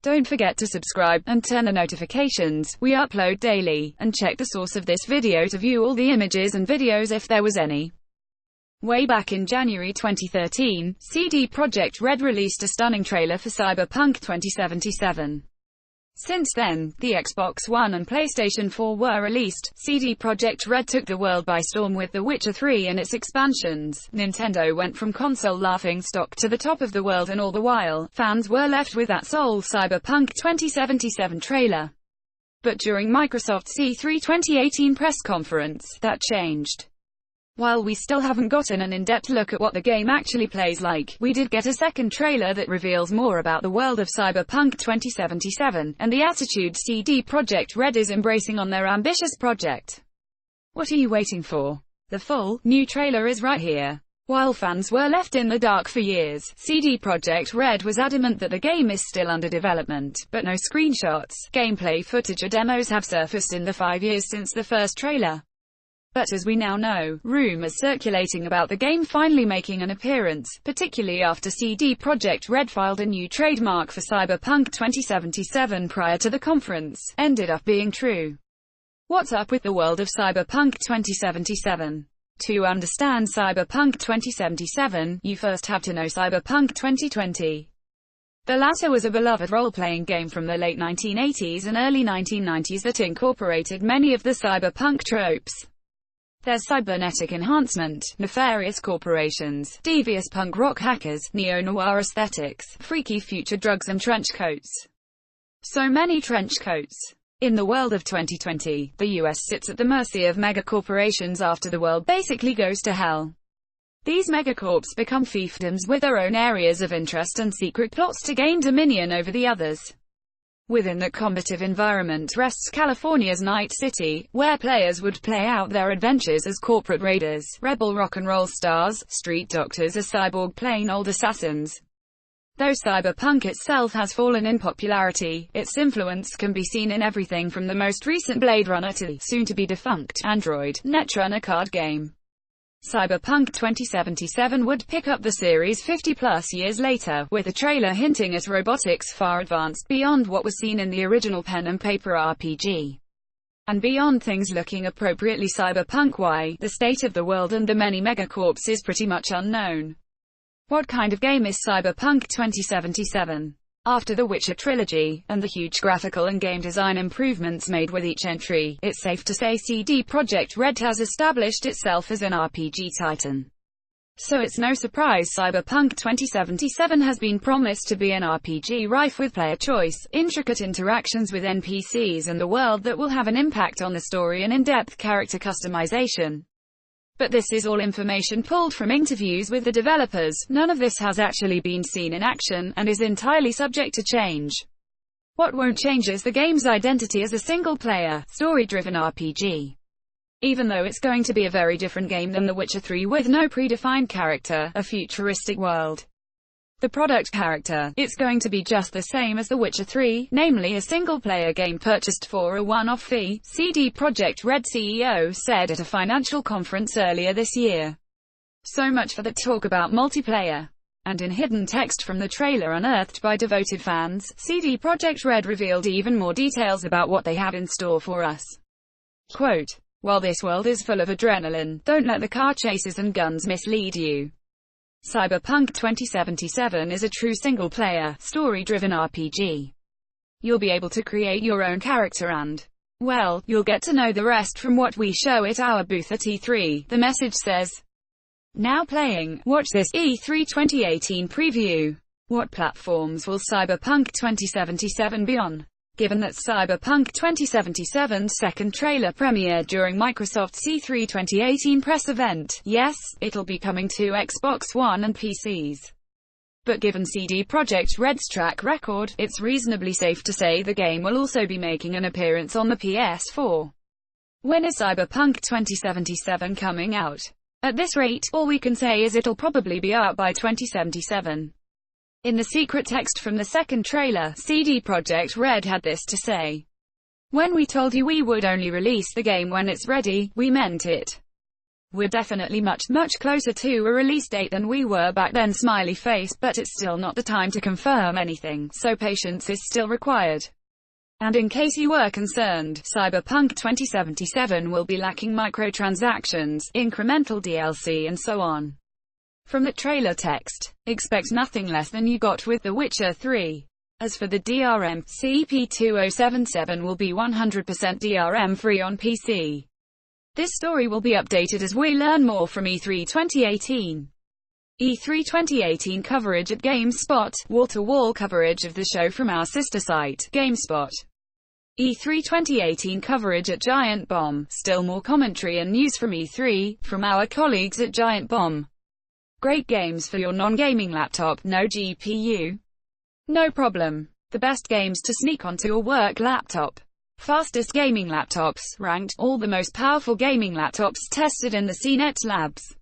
Don't forget to subscribe, and turn the notifications. We upload daily, and check the source of this video to view all the images and videos if there was any. Way back in January 2013, CD Projekt Red released a stunning trailer for Cyberpunk 2077. Since then, the Xbox One and PlayStation 4 were released. CD Projekt Red took the world by storm with The Witcher 3 and its expansions. Nintendo went from console laughingstock to the top of the world, and all the while, fans were left with that sole Cyberpunk 2077 trailer. But during Microsoft's E3 2018 press conference, that changed. While we still haven't gotten an in-depth look at what the game actually plays like, we did get a second trailer that reveals more about the world of Cyberpunk 2077, and the attitude CD Projekt Red is embracing on their ambitious project. What are you waiting for? The full, new trailer is right here. While fans were left in the dark for years, CD Projekt Red was adamant that the game is still under development, but no screenshots, gameplay footage or demos have surfaced in the 5 years since the first trailer. But as we now know, rumors circulating about the game finally making an appearance, particularly after CD Projekt Red filed a new trademark for Cyberpunk 2077 prior to the conference, ended up being true. What's up with the world of Cyberpunk 2077? To understand Cyberpunk 2077, you first have to know Cyberpunk 2020. The latter was a beloved role-playing game from the late 1980s and early 1990s that incorporated many of the cyberpunk tropes. There's cybernetic enhancement, nefarious corporations, devious punk rock hackers, neo-noir aesthetics, freaky future drugs and trench coats. So many trench coats. In the world of 2020, the US sits at the mercy of megacorporations after the world basically goes to hell. These megacorps become fiefdoms with their own areas of interest and secret plots to gain dominion over the others. Within that combative environment rests California's Night City, where players would play out their adventures as corporate raiders, rebel rock and roll stars, street doctors or cyborg plain old assassins. Though Cyberpunk itself has fallen in popularity, its influence can be seen in everything from the most recent Blade Runner to the soon-to-be-defunct Android Netrunner card game. Cyberpunk 2077 would pick up the series 50-plus years later, with a trailer hinting at robotics far advanced beyond what was seen in the original pen-and-paper RPG. And beyond things looking appropriately cyberpunk-y, the state of the world and the many megacorps is pretty much unknown. What kind of game is Cyberpunk 2077? After the Witcher trilogy, and the huge graphical and game design improvements made with each entry, it's safe to say CD Projekt Red has established itself as an RPG titan. So it's no surprise Cyberpunk 2077 has been promised to be an RPG rife with player choice, intricate interactions with NPCs and a world that will have an impact on the story and in-depth character customization. But this is all information pulled from interviews with the developers. None of this has actually been seen in action, and is entirely subject to change. What won't change is the game's identity as a single-player, story-driven RPG. Even though it's going to be a very different game than The Witcher 3 with no predefined character, a futuristic world. The product character, it's going to be just the same as The Witcher 3, namely a single-player game purchased for a one-off fee, CD Projekt Red CEO said at a financial conference earlier this year. So much for the talk about multiplayer. And in hidden text from the trailer unearthed by devoted fans, CD Projekt Red revealed even more details about what they have in store for us. Quote, "While this world is full of adrenaline, don't let the car chases and guns mislead you. Cyberpunk 2077 is a true single-player, story-driven RPG. You'll be able to create your own character and, well, you'll get to know the rest from what we show at our booth at E3, the message says. Now playing, watch this E3 2018 preview. What platforms will Cyberpunk 2077 be on? Given that Cyberpunk 2077's second trailer premiered during Microsoft's E3 2018 press event, yes, it'll be coming to Xbox One and PCs. But given CD Projekt Red's track record, it's reasonably safe to say the game will also be making an appearance on the PS4. When is Cyberpunk 2077 coming out? At this rate, all we can say is it'll probably be out by 2077. In the secret text from the second trailer, CD Projekt Red had this to say. "When we told you we would only release the game when it's ready, we meant it. We're definitely much closer to a release date than we were back then, smiley face, but it's still not the time to confirm anything, so patience is still required. And in case you were concerned, Cyberpunk 2077 will be lacking microtransactions, incremental DLC and so on. From the trailer text, expect nothing less than you got with The Witcher 3. As for the DRM, CP2077 will be 100% DRM free on PC. This story will be updated as we learn more from E3 2018. E3 2018 coverage at GameSpot, wall-to-wall coverage of the show from our sister site, GameSpot. E3 2018 coverage at Giant Bomb, still more commentary and news from E3, from our colleagues at Giant Bomb. Great games for your non-gaming laptop, no GPU? No problem. The best games to sneak onto your work laptop. Fastest gaming laptops, ranked, all the most powerful gaming laptops tested in the CNET labs.